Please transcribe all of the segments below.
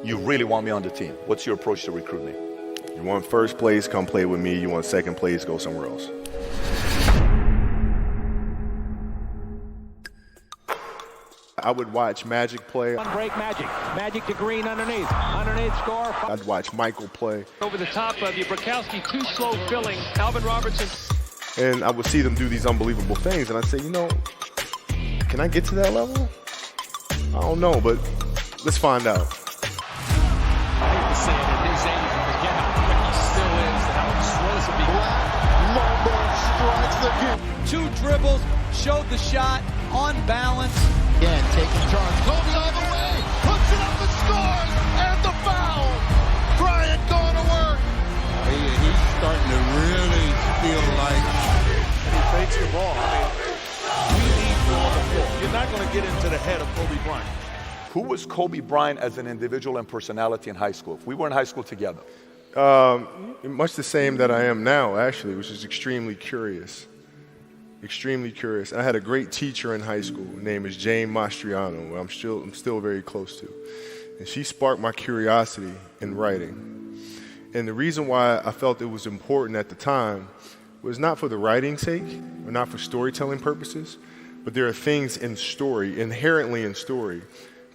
You really want me on the team. What's your approach to recruiting? You want first place, come play with me. You want second place, go somewhere else. I would watch Magic play. On break Magic. Magic to Green underneath. Underneath score. I'd watch Michael play. Over the top of you, Brokowski, too slow filling. Alvin Robertson. And I would see them do these unbelievable things, and I'd say, you know, can I get to that level? I don't know, but let's find out. I hate to say it at his age, and forget how quick he still is, how explosive he is. Lobo strikes the kick. 2 dribbles, showed the shot, on balance. Again, taking charge. Kobe all the way, puts it up and scores, and the foul. Bryant going to work. He's starting to really feel like he fakes the ball. I mean, we need more on the floor. You're not going to get into the head of Kobe Bryant. Who was Kobe Bryant as an individual and personality in high school? If we were in high school together. Much the same that I am now, actually, which is extremely curious. Extremely curious. I had a great teacher in high school. Her name is Jane Mastriano, who I'm still very close to. And she sparked my curiosity in writing. And the reason why I felt it was important at the time was not for the writing's sake, or not for storytelling purposes, but there are things in story, inherently in story,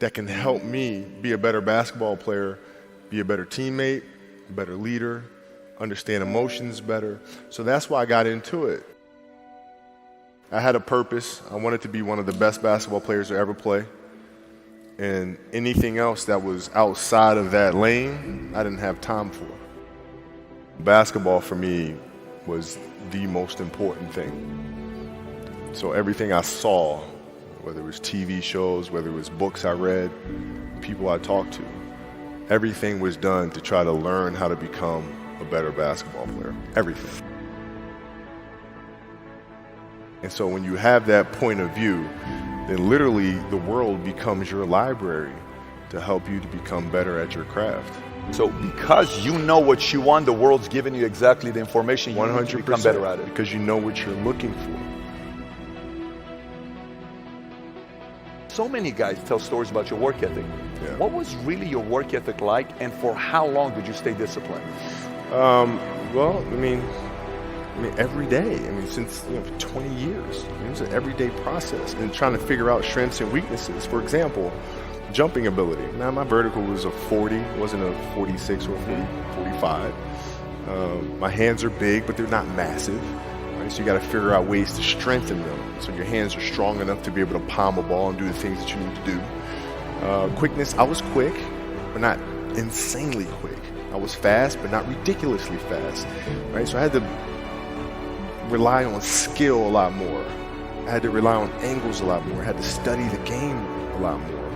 that can help me be a better basketball player, be a better teammate, a better leader, understand emotions better. So that's why I got into it. I had a purpose. I wanted to be one of the best basketball players to ever play. And anything else that was outside of that lane, I didn't have time for. Basketball for me was the most important thing. So everything I saw, whether it was TV shows, whether it was books I read, people I talked to, everything was done to try to learn how to become a better basketball player. Everything. And so when you have that point of view, then literally the world becomes your library to help you to become better at your craft. So because you know what you want, the world's giving you exactly the information you need to become better at it. Because you know what you're looking for. So many guys tell stories about your work ethic. Yeah. What was really your work ethic like, and for how long did you stay disciplined? Well, I mean, every day. I mean, since for 20 years. It was an everyday process and trying to figure out strengths and weaknesses. For example, jumping ability. Now, my vertical was a 40, wasn't a 46 or 45. My hands are big, but they're not massive. Right? So you got to figure out ways to strengthen them so your hands are strong enough to be able to palm a ball and do the things that you need to do. Quickness, I was quick, but not insanely quick. I was fast, but not ridiculously fast. Right? So I had to rely on skill a lot more. I had to rely on angles a lot more. I had to study the game a lot more.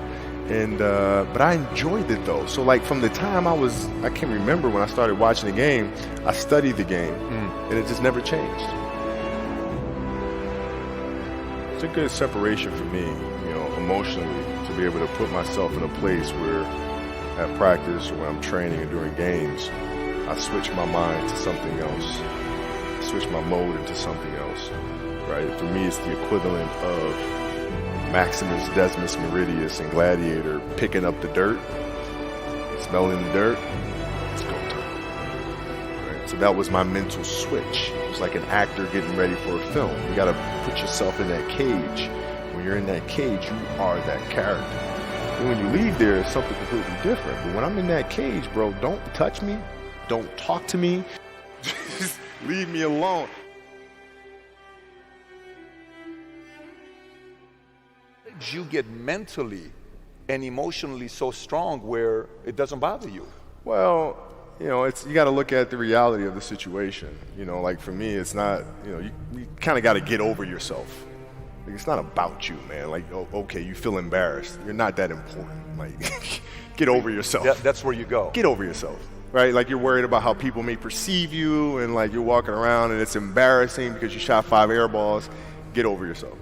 And but I enjoyed it though. So like from the time I can't remember when I started watching the game, I studied the game and it just never changed. It's a good separation for me, emotionally, to be able to put myself in a place where at practice or when I'm training and during games, I switch my mind to something else. Switch my mode into something else, right? For me, it's the equivalent of Maximus Decimus Meridius and Gladiator picking up the dirt, smelling the dirt, it's go time. Right? So that was my mental switch. It was like an actor getting ready for a film. You got to put yourself in that cage. When you're in that cage, you are that character. And when you leave there, it's something completely different. But when I'm in that cage, bro, don't touch me, don't talk to me. Just leave me alone. Did you get mentally and emotionally so strong where it doesn't bother you? Well, you got to look at the reality of the situation. Like for me, it's not, you kind of got to get over yourself. Like, it's not about you, man. Like, okay, you feel embarrassed. You're not that important. Like, get over yourself. That's where you go. Get over yourself. Right? Like you're worried about how people may perceive you and like you're walking around and it's embarrassing because you shot 5 air balls. Get over yourself.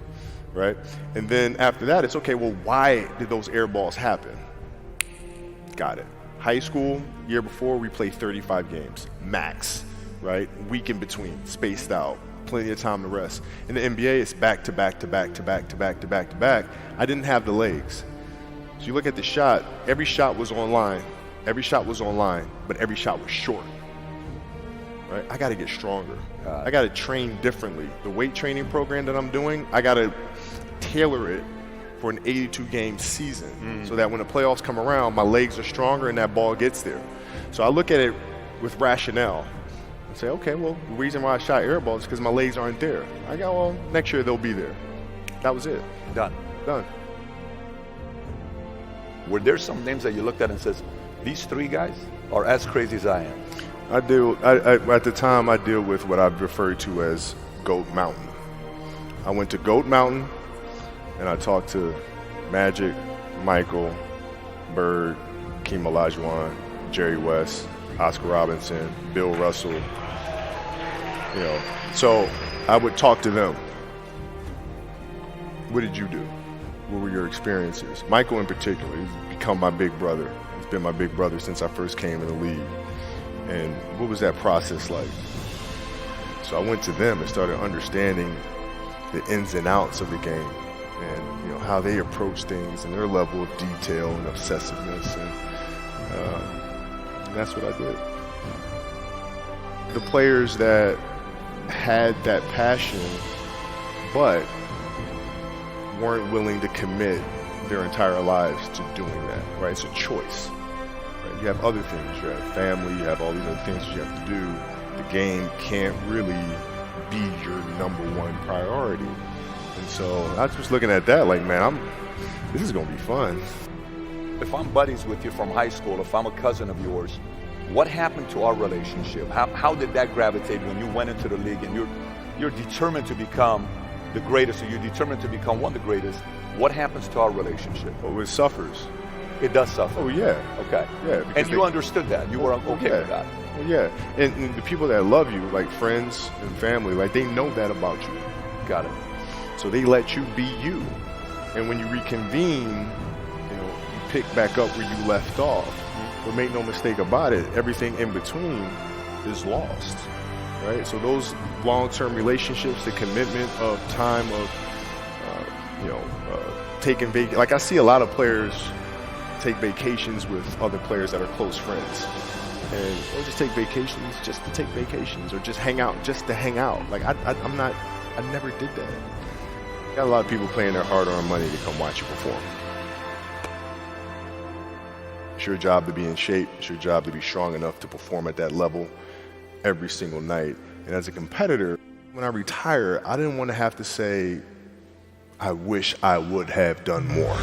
Right? And then after that, it's okay, well, why did those air balls happen? Got it. High school, year before, we played 35 games, max, right? Week in between, spaced out, plenty of time to rest. In the NBA, it's back to back to back to back to back to back to back. I didn't have the legs. So you look at the shot, every shot was online. Every shot was online, but every shot was short. Right? I got to get stronger. I got to train differently. The weight training program that I'm doing, I got to tailor it for an 82-game season so that when the playoffs come around, my legs are stronger and that ball gets there. So I look at it with rationale and say, okay, well, the reason why I shot air balls is because my legs aren't there. I go, well, next year they'll be there. That was it. Done. Were there some names that you looked at and says, these three guys are as crazy as I am? At the time, I deal with what I've referred to as Goat Mountain. I went to Goat Mountain and I talked to Magic, Michael, Bird, Hakeem Olajuwon, Jerry West, Oscar Robinson, Bill Russell. You know, so I would talk to them. What did you do? What were your experiences? Michael in particular, he's become my big brother. He's been my big brother since I first came in the league. And what was that process like? So I went to them and started understanding the ins and outs of the game and, you know, how they approach things and their level of detail and obsessiveness. And that's what I did. The players that had that passion but weren't willing to commit their entire lives to doing that, right? It's a choice. Right? You have other things. You have family. You have all these other things that you have to do. The game can't really be your number one priority. And so I was just looking at that like, man, this is going to be fun. If I'm buddies with you from high school, if I'm a cousin of yours, what happened to our relationship? How did that gravitate when you went into the league and you're determined to become the greatest, or you're determined to become one of the greatest? What happens to our relationship? Oh, it suffers. It does suffer. Oh, yeah. Okay. Yeah. And you understood that. You were okay with that. Well, yeah. And the people that love you, like friends and family, like they know that about you. Got it. So they let you be you. And when you reconvene, you know, you pick back up where you left off. But make no mistake about it, everything in between is lost. Right? So those long-term relationships, the commitment of time of, taking vacation. Like I see a lot of players take vacations with other players that are close friends. Or just take vacations just to take vacations, or just hang out just to hang out. Like I never did that. Got a lot of people paying their hard-earned money to come watch you perform. It's your job to be in shape. It's your job to be strong enough to perform at that level every single night. And as a competitor, when I retire, I didn't want to have to say, I wish I would have done more.